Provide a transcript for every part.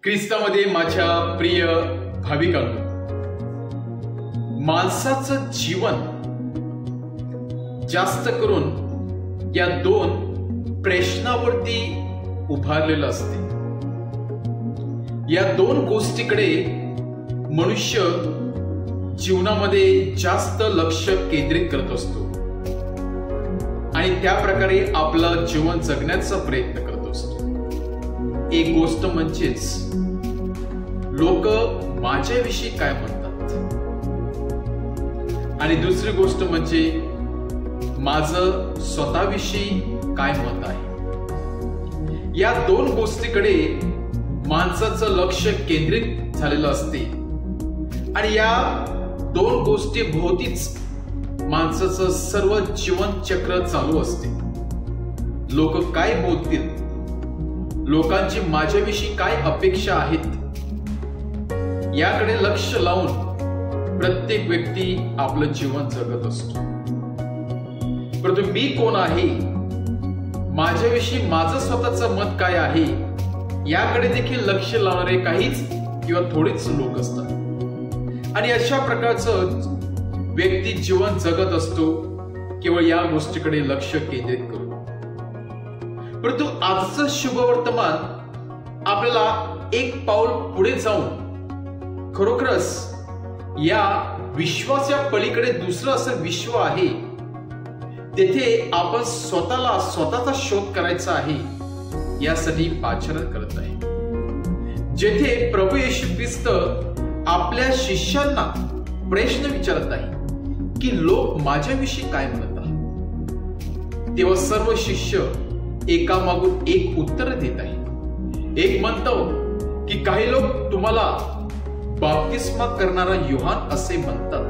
ख्रिस्तामध्ये माझ्या प्रिय भाविकांनो, माणसाचं जीवन जास्त करून या दोन प्रश्नावरती उभारलेलं असते. या दोन गोष्टीकडे मनुष्य जीवनामध्ये जास्त लक्ष केंद्रित करत असतो आणि त्या प्रकारे आपलं जीवन जगण्याचा प्रयत्न करत असतो. एक गोष्ट म्हणजेच लोक माझ्याविषयी काय म्हणतात आणि दुसरी गोष्ट म्हणजे माझं स्वतःविषयी काय मत आहे. या दोन गोष्टीकडे माणसाचं लक्ष केंद्रित झालेलं असते आणि या दोन गोष्टी भोवतीच माणसाचं सर्व जीवन चक्र चालू असते. लोक काय बोलतील, लोकांची माझ्याविषयी काय अपेक्षा आहेत, याकडे लक्ष लावून प्रत्येक व्यक्ती आपलं जीवन जगत असतो. परंतु मी कोण आहे, माझ्याविषयी माझं स्वतःचं मत काय आहे, याकडे देखील लक्ष लावणारे काहीच किंवा थोडेच लोक असतात आणि अशा प्रकारचं व्यक्ती जीवन जगत असतो केवळ या गोष्टीकडे लक्ष केंद्रित करून. परंतु आजचं शुभवर्तमान आपल्याला एक पाऊल पुढे जाऊन खरोखरच या विश्वाच्या पलीकडे दुसरं असं विश्व आहे, तेथे आपण स्वतःचा शोध करायचा आहे, यासाठी पाचारण करत आहे. जेथे प्रभू येशू ख्रिस्त आपल्या शिष्यांना प्रश्न विचारत आहे की लोक माझ्याविषयी काय म्हणत आहेत, तेव्हा सर्व शिष्य एकामागून एक उत्तर देत आहे. एक म्हणतो की काही लोक तुम्हाला बाप्तिस्मा करणारा योहान असे म्हणतात,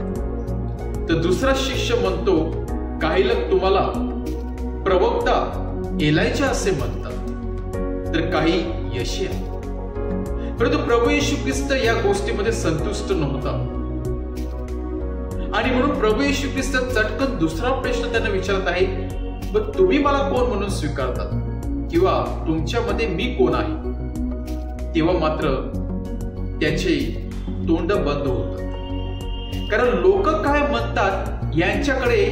तर दुसरा शिष्य म्हणतो काही लोक तुम्हाला प्रवक्ता एलायजा असे म्हणतात, तर काही यशाया. परंतु प्रभू येशू ख्रिस्त या गोष्टीमध्ये संतुष्ट नव्हता आणि म्हणून प्रभू येशू ख्रिस्त चटकन दुसरा प्रश्न त्यांना विचारत आहे, मग तुम्ही मला कोण म्हणून स्वीकारतात किंवा तुमच्यामध्ये मी कोण आहे. तेव्हा मात्र त्याचे तोंड बंद होतात, कारण लोक काय म्हणतात यांच्याकडे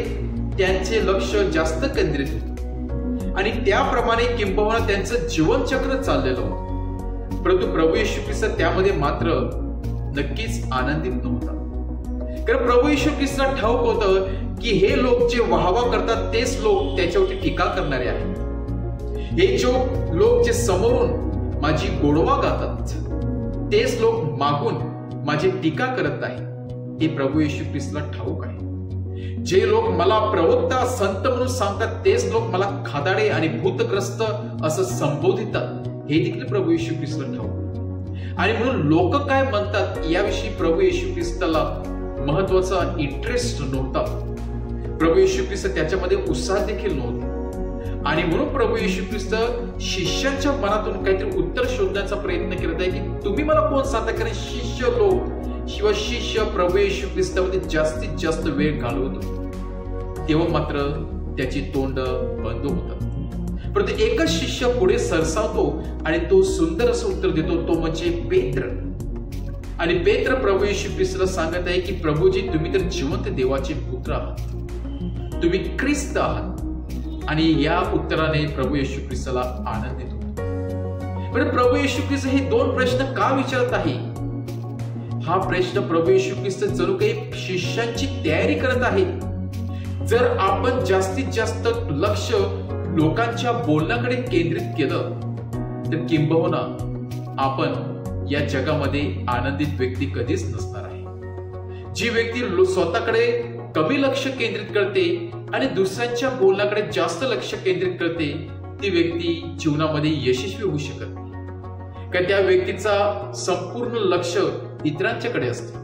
त्यांचे लक्ष जास्त केंद्रित होते आणि त्याप्रमाणे किंबहुना त्यांचं जीवनचक्र चाललेलं होतं. परंतु प्रभू येशू ख्रिस्त त्यामध्ये मात्र नक्कीच आनंदित नव्हता, कारण प्रभू येशू ख्रिस्ताला ठाऊक होतं की हे लोक जे वाहवा करतात तेच लोक त्याच्यावरती टीका करणारे आहेत. हे लोक जे समोरून माझी गोडवा गातात तेच लोक मागून माझी टीका करत आहेत, हे प्रभू येशू ख्रिस्ताला ठाऊक आहे. जे लोक मला प्रवक्ता संत म्हणून सांगतात तेच लोक मला खादाडे आणि भूतग्रस्त असं संबोधितात, हे देखील प्रभू येशू ख्रिस्ताला ठाऊक. आणि म्हणून लोक काय म्हणतात याविषयी प्रभू येशू ख्रिस्ताला महत्वाचा इंटरेस्ट नव्हता. प्रभू येशू ख्रिस्त त्याच्यामध्ये उत्साह देखील नव्हता आणि म्हणून प्रभू येशू ख्रिस्त शिष्यांच्या मनातून काहीतरी उत्तर शोधण्याचा प्रयत्न करत आहे की तुम्ही मला कोण सांगता, कारण शिष्य लोक शिवाय शिष्य प्रभू येशू ख्रिस्तामध्ये जास्तीत जास्त वेळ घालवतो. तेव्हा मात्र त्याची तोंड बंद होतात. परंतु एकच शिष्य पुढे सरसावतो आणि तो सुंदर असं उत्तर देतो, तो म्हणजे पेत्र. आणि पेत्र प्रभू येशू ख्रिस्ताला सांगत आहे की प्रभूजी, तुम्ही तर जिवंत देवाचे पुत्र आहात, तुम्ही ख्रिस्त आहात. आणि या उत्तराने प्रभू येशू ख्रिस्ताला आनंदित होतो. पण प्रभू येशू ख्रिस्त हे दोन प्रश्न का विचारत आहे? हा प्रश्न प्रभू येशू ख्रिस्त जणू काही शिष्यांची तयारी करत आहे. जर आपण जास्तीत जास्त लक्ष लोकांच्या बोलण्याकडे केंद्रित केलं तर किंबहुना आपण या जगामध्ये आनंदित व्यक्ती कधीच नसणार आहे. जी व्यक्ती स्वतःकडे कमी लक्ष केंद्रित करते आणि दुसऱ्यांच्या बोलण्याकडे जास्त लक्ष केंद्रित करते, ती व्यक्ती जीवनामध्ये यशस्वी होऊ शकत नाही, कारण त्या व्यक्तीचा संपूर्ण लक्ष इतरांच्याकडे असते.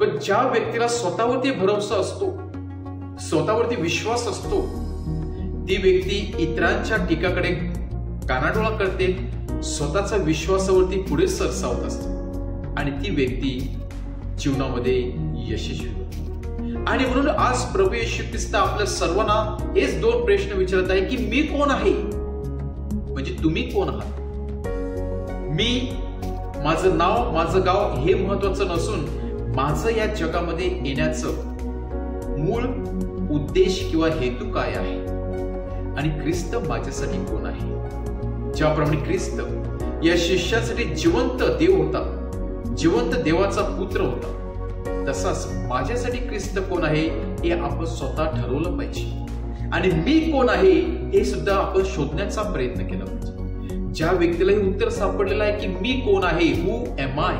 पण ज्या व्यक्तीला स्वतःवरती भरोसा असतो, स्वतःवरती विश्वास असतो, ती व्यक्ती इतरांच्या टीकाकडे कानाडोळा करते, स्वतःच्या विश्वासावरती पुढे सरसावत असते आणि ती व्यक्ती जीवनामध्ये यशस्वी होते. आणि म्हणून आज प्रभू येशू ख्रिस्त आपल्या सर्वांना हेच दोन प्रश्न विचारत आहे की मी कोण आहे, म्हणजे तुम्ही कोण आहात. मी माझं नाव, माझं गाव हे महत्वाचं नसून माझं या जगामध्ये येण्याचं मूळ उद्देश किंवा हेतू काय आहे आणि ख्रिस्त माझ्यासाठी कोण आहे. ज्याप्रमाणे ख्रिस्त या शिष्यासाठी जिवंत देव होता, जिवंत देवाचा पुत्र होता, तसाच माझ्यासाठी ख्रिस्त कोण आहे हे आपण स्वतः ठरवलं पाहिजे आणि मी कोण आहे हे सुद्धा आपण शोधण्याचा प्रयत्न केला पाहिजे. ज्या व्यक्तीला हे उत्तर सापडलेलं आहे की मी कोण आहे, हू एम आय,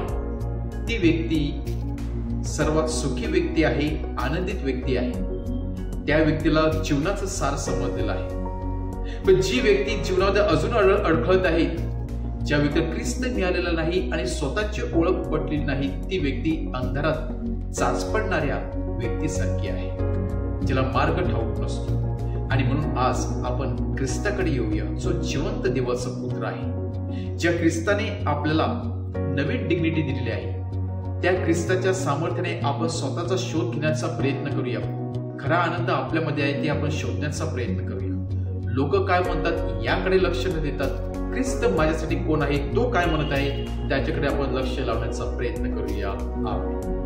ती व्यक्ती सर्वात सुखी व्यक्ती आहे, आनंदित व्यक्ती आहे. त्या व्यक्तीला जीवनाचं सार समजलेलं आहे. पण जी व्यक्ती जीवनामध्ये अजून अडखळत आहे, ज्या व्यक्तीला ख्रिस्त मिळालेला नाही आणि स्वतःची ओळख पटलेली नाही, ती व्यक्ती अंधारात चाचपडणाऱ्या व्यक्तीसारखी आहे, जिला मार्ग ठाऊक नसतो. आणि म्हणून आज आपण ख्रिस्ताकडे येऊया, जो जिवंत देवाचा पुत्र आहे. ज्या ख्रिस्ताने आपल्याला नवीन डिग्निटी दिलेली आहे, त्या ख्रिस्ताच्या सामर्थ्याने आपण स्वतःचा शोध घेण्याचा प्रयत्न करूया. खरा आनंद आपल्यामध्ये आहे ते आपण शोधण्याचा प्रयत्न करूया. लोक काय म्हणतात याकडे लक्ष न देतात ख्रिस्त माझ्यासाठी कोण आहे, तो काय म्हणत आहे त्याच्याकडे आपण लक्ष लावण्याचा प्रयत्न करूया. आमेन.